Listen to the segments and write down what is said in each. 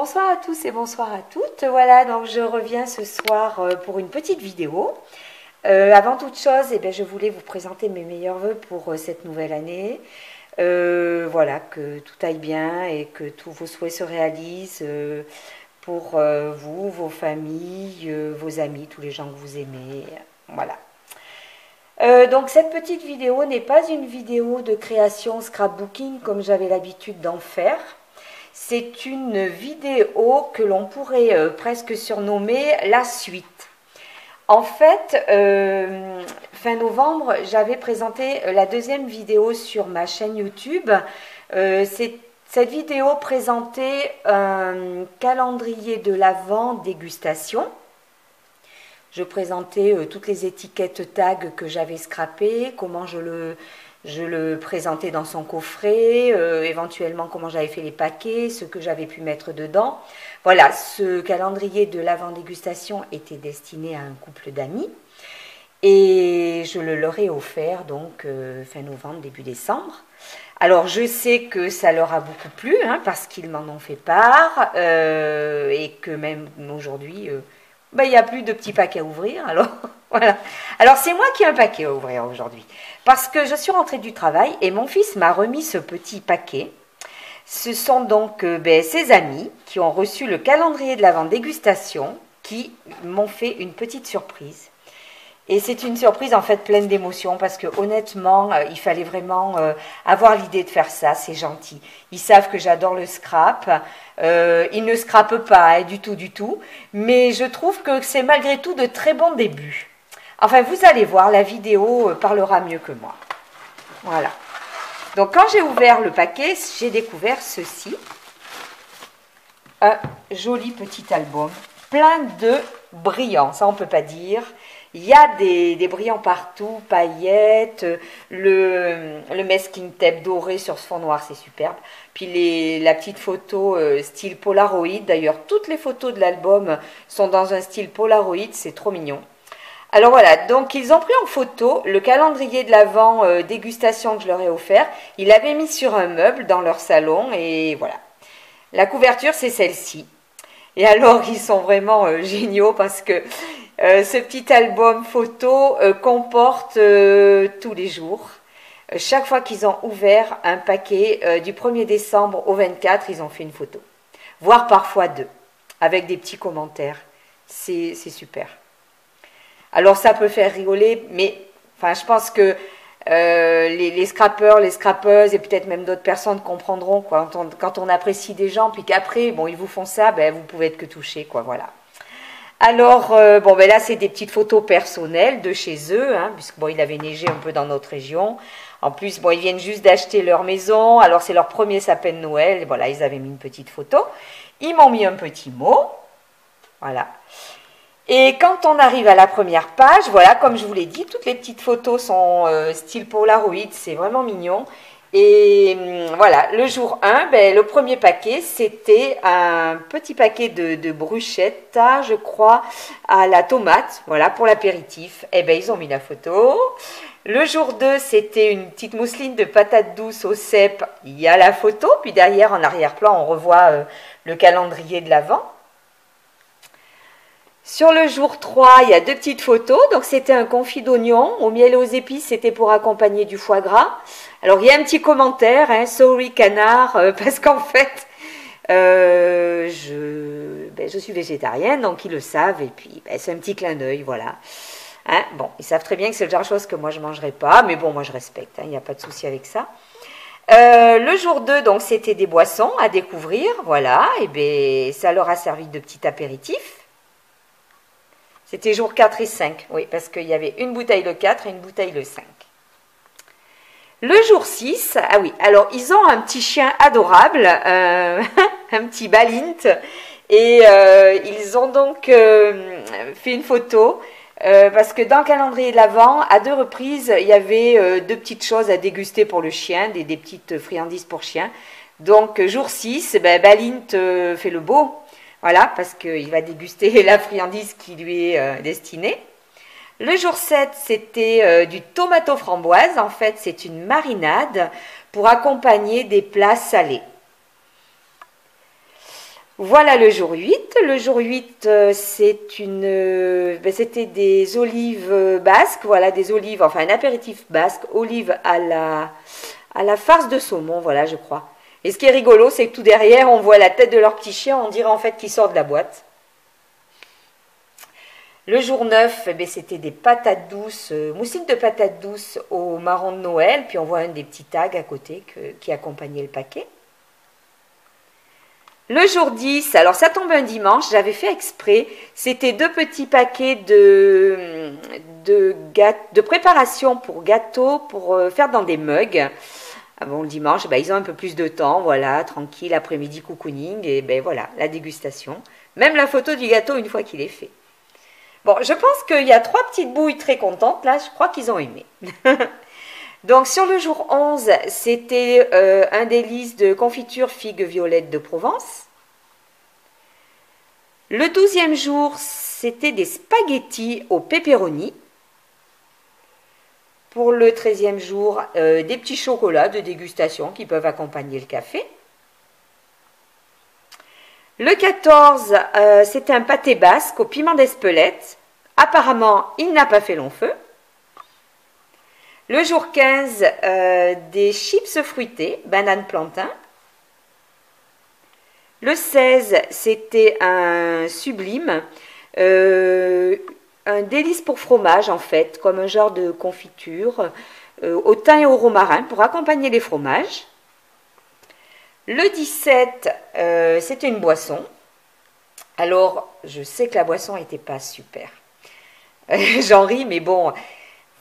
Bonsoir à tous et bonsoir à toutes. Voilà, donc je reviens ce soir pour une petite vidéo. Avant toute chose, je voulais vous présenter mes meilleurs vœux pour cette nouvelle année. Voilà, que tout aille bien et que tous vos souhaits se réalisent pour vous, vos familles, vos amis, tous les gens que vous aimez. Voilà. Donc cette petite vidéo n'est pas une vidéo de création scrapbooking comme j'avais l'habitude d'en faire. C'est une vidéo que l'on pourrait presque surnommer la suite. En fait, fin novembre, j'avais présenté la deuxième vidéo sur ma chaîne YouTube. Cette vidéo présentait un calendrier de l'Avent dégustation. Je présentais toutes les étiquettes tags que j'avais scrappées, comment je le présentais dans son coffret, éventuellement comment j'avais fait les paquets, ce que j'avais pu mettre dedans. Voilà, ce calendrier de l'Avent dégustation était destiné à un couple d'amis et je le leur ai offert donc fin novembre, début décembre. Alors je sais que ça leur a beaucoup plu parce qu'ils m'en ont fait part et que même aujourd'hui il n'y a plus de petits paquets à ouvrir. Alors voilà. Alors c'est moi qui ai un paquet à ouvrir aujourd'hui parce que je suis rentrée du travail et mon fils m'a remis ce petit paquet. Ce sont donc ses amis qui ont reçu le calendrier de l'Avent dégustation qui m'ont fait une petite surprise. Et c'est une surprise en fait pleine d'émotions parce que honnêtement, il fallait vraiment avoir l'idée de faire ça, c'est gentil. Ils savent que j'adore le scrap, ils ne scrapent pas du tout, mais je trouve que c'est malgré tout de très bons débuts. Enfin, vous allez voir, la vidéo parlera mieux que moi. Voilà. Donc quand j'ai ouvert le paquet, j'ai découvert ceci. Un joli petit album, plein de brillants, ça on ne peut pas dire. Il y a des brillants partout, paillettes, le masking tape doré sur ce fond noir, c'est superbe. Puis la petite photo style Polaroid, d'ailleurs toutes les photos de l'album sont dans un style Polaroid, c'est trop mignon. Alors voilà, donc ils ont pris en photo le calendrier de l'Avent dégustation que je leur ai offert. Ils l'avaient mis sur un meuble dans leur salon et voilà. La couverture c'est celle-ci. Et alors ils sont vraiment géniaux parce que ce petit album photo comporte tous les jours. Chaque fois qu'ils ont ouvert un paquet du 1er décembre au 24, ils ont fait une photo. Voire parfois deux, avec des petits commentaires. C'est super. Alors ça peut faire rigoler, mais enfin, je pense que les scrappeurs, les scrappeuses et peut-être même d'autres personnes comprendront quoi, quand on apprécie des gens, puis qu'après, bon, ils vous font ça, vous pouvez être que touché, quoi, voilà. Alors, là, c'est des petites photos personnelles de chez eux, puisque il avait neigé un peu dans notre région. En plus, ils viennent juste d'acheter leur maison, alors c'est leur premier sapin de Noël, et voilà, ils avaient mis une petite photo. Ils m'ont mis un petit mot, voilà. Et quand on arrive à la première page, voilà, comme je vous l'ai dit, toutes les petites photos sont style Polaroid, c'est vraiment mignon. Et voilà, le jour 1, le premier paquet, c'était un petit paquet de bruschetta, je crois, à la tomate, voilà, pour l'apéritif. Ils ont mis la photo. Le jour 2, c'était une petite mousseline de patates douces au cèpe, il y a la photo. Puis derrière, en arrière-plan, on revoit le calendrier de l'Avent. Sur le jour 3, il y a deux petites photos. Donc, c'était un confit d'oignon au miel et aux épices. C'était pour accompagner du foie gras. Alors, il y a un petit commentaire. Sorry, canard. Parce qu'en fait, je suis végétarienne. Donc, ils le savent. Et puis, c'est un petit clin d'œil. Voilà. Bon, ils savent très bien que c'est le genre de choses que moi, je ne mangerai pas. Mais bon, moi, je respecte. Il n'y a pas de souci avec ça. Le jour 2, donc, c'était des boissons à découvrir. Voilà. Et ça leur a servi de petit apéritif. C'était jour 4 et 5, oui, parce qu'il y avait une bouteille le 4 et une bouteille le 5. Le jour 6, ah oui, alors ils ont un petit chien adorable, un petit Balint, et ils ont donc fait une photo, parce que dans le calendrier de l'Avent, à deux reprises, il y avait deux petites choses à déguster pour le chien, des petites friandises pour chien. Donc, jour 6, Balint fait le beau. Voilà, parce qu'il va déguster la friandise qui lui est destinée. Le jour 7, c'était du tomato framboise. En fait, c'est une marinade pour accompagner des plats salés. Voilà le jour 8. Le jour 8, c'était des olives basques, voilà, des olives, enfin un apéritif basque, olives à la farce de saumon, voilà, je crois. Et ce qui est rigolo, c'est que tout derrière, on voit la tête de leur petit chien, on dirait en fait qu'il sort de la boîte. Le jour 9, c'était des patates douces, moussines de patates douces au marron de Noël, puis on voit un des petits tags à côté qui accompagnait le paquet. Le jour 10, alors ça tombe un dimanche, j'avais fait exprès, c'était 2 petits paquets de préparation pour gâteaux, pour faire dans des mugs. Ah bon, le dimanche, ils ont un peu plus de temps, voilà, tranquille, après-midi cocooning, et voilà, la dégustation. Même la photo du gâteau une fois qu'il est fait. Bon, je pense qu'il y a 3 petites bouilles très contentes, là, je crois qu'ils ont aimé. Donc, sur le jour 11, c'était un délice de confiture figues violettes de Provence. Le 12e jour, c'était des spaghettis au pepperoni. Pour le 13e jour, des petits chocolats de dégustation qui peuvent accompagner le café. Le 14, c'était un pâté basque au piment d'Espelette. Apparemment, il n'a pas fait long feu. Le jour 15, des chips fruités, banane plantain. Le 16, c'était un sublime, un délice pour fromage en fait, comme un genre de confiture, au thym et au romarin pour accompagner les fromages. Le 17, c'était une boisson. Alors, je sais que la boisson n'était pas super. J'en ris, mais bon...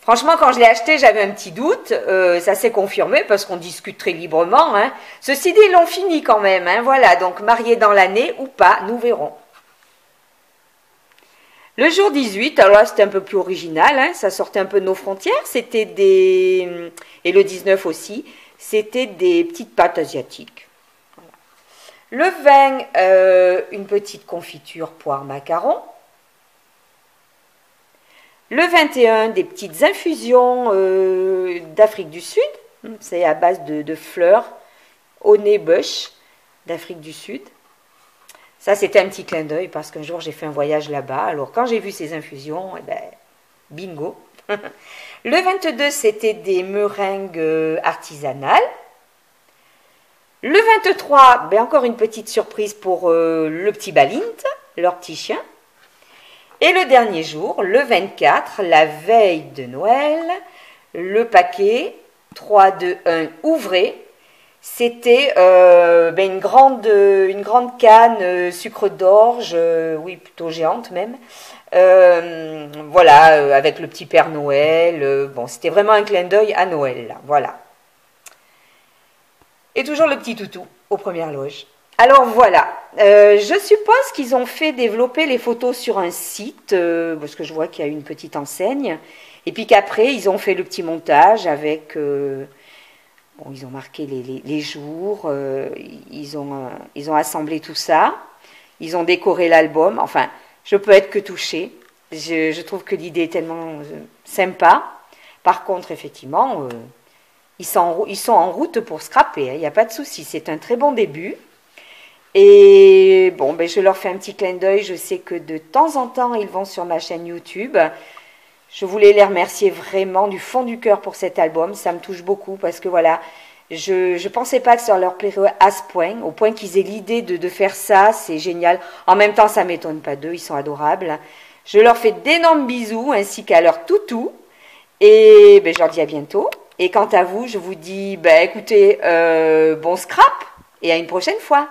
Franchement, quand je l'ai acheté, j'avais un petit doute. Ça s'est confirmé parce qu'on discute très librement. Hein. Ceci dit, ils l'ont fini quand même. Hein. Voilà, donc mariés dans l'année ou pas, nous verrons. Le jour 18, alors là, c'était un peu plus original. Hein. Ça sortait un peu de nos frontières. C'était des... Et le 19 aussi, c'était des petites pâtes asiatiques. Voilà. Le 20, une petite confiture poire macaron. Le 21, des petites infusions d'Afrique du Sud. C'est à base de fleurs au nez bush d'Afrique du Sud. Ça, c'était un petit clin d'œil parce qu'un jour, j'ai fait un voyage là-bas. Alors, quand j'ai vu ces infusions, bingo. Le 22, c'était des meringues artisanales. Le 23, encore une petite surprise pour le petit Balint, leur petit chien. Et le dernier jour, le 24, la veille de Noël, le paquet 3, 2, 1, ouvrez. C'était une grande canne sucre d'orge, oui, plutôt géante même. Voilà, avec le petit Père Noël. Bon, c'était vraiment un clin d'œil à Noël, là, voilà. Et toujours le petit toutou aux premières loges. Alors voilà, je suppose qu'ils ont fait développer les photos sur un site, parce que je vois qu'il y a une petite enseigne, et puis qu'après, ils ont fait le petit montage avec... bon, ils ont marqué les jours, ils ont assemblé tout ça, ils ont décoré l'album, enfin, je peux être que touchée. Je trouve que l'idée est tellement sympa. Par contre, effectivement, ils sont en route pour scraper, il n'y a pas de souci, c'est un très bon début. Et bon, je leur fais un petit clin d'œil. Je sais que de temps en temps, ils vont sur ma chaîne YouTube. Je voulais les remercier vraiment du fond du cœur pour cet album. Ça me touche beaucoup parce que voilà, je ne pensais pas que ça leur plairait à ce point, au point qu'ils aient l'idée de faire ça. C'est génial. En même temps, ça ne m'étonne pas d'eux. Ils sont adorables. Je leur fais d'énormes bisous ainsi qu'à leur toutou. Et je leur dis à bientôt. Et quant à vous, je vous dis, écoutez, bon scrap et à une prochaine fois.